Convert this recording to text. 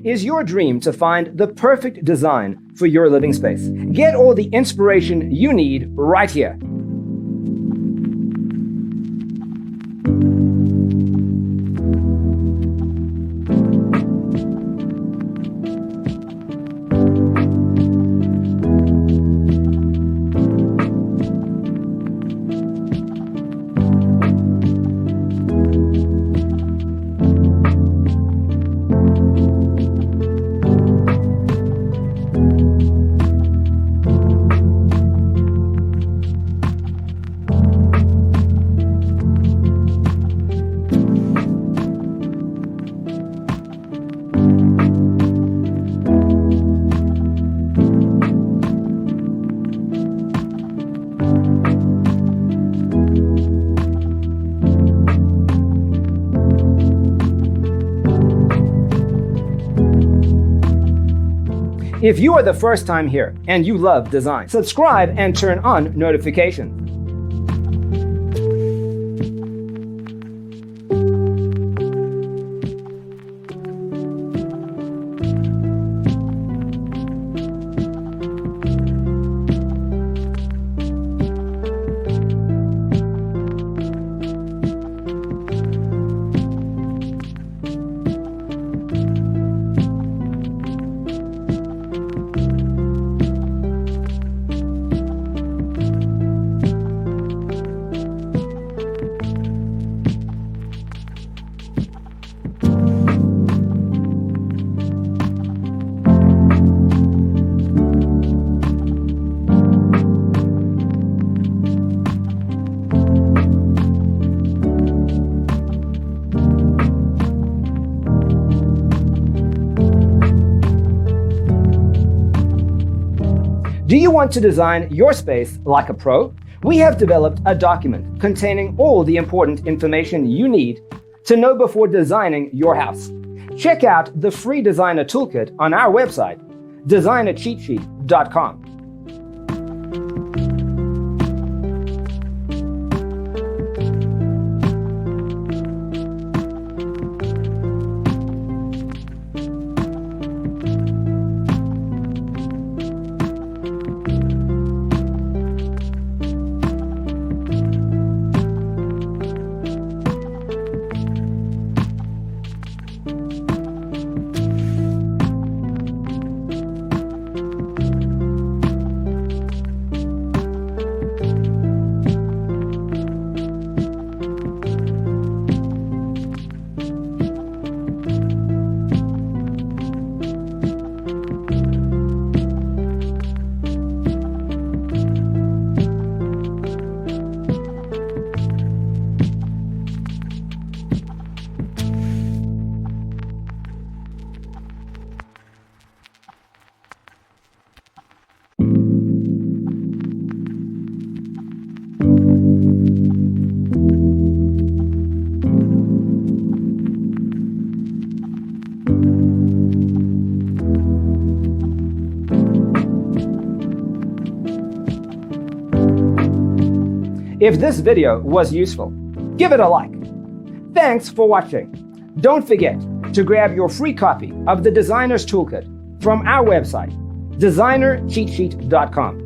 Is your dream to find the perfect design for your living space? Get all the inspiration you need right here. If you are the first time here and you love design, subscribe and turn on notifications. Do you want to design your space like a pro? We have developed a document containing all the important information you need to know before designing your house. Check out the free designer toolkit on our website, designercheatsheet.com. If this video was useful, give it a like. Thanks for watching. Don't forget to grab your free copy of the Designer's Toolkit from our website, designercheatsheet.com.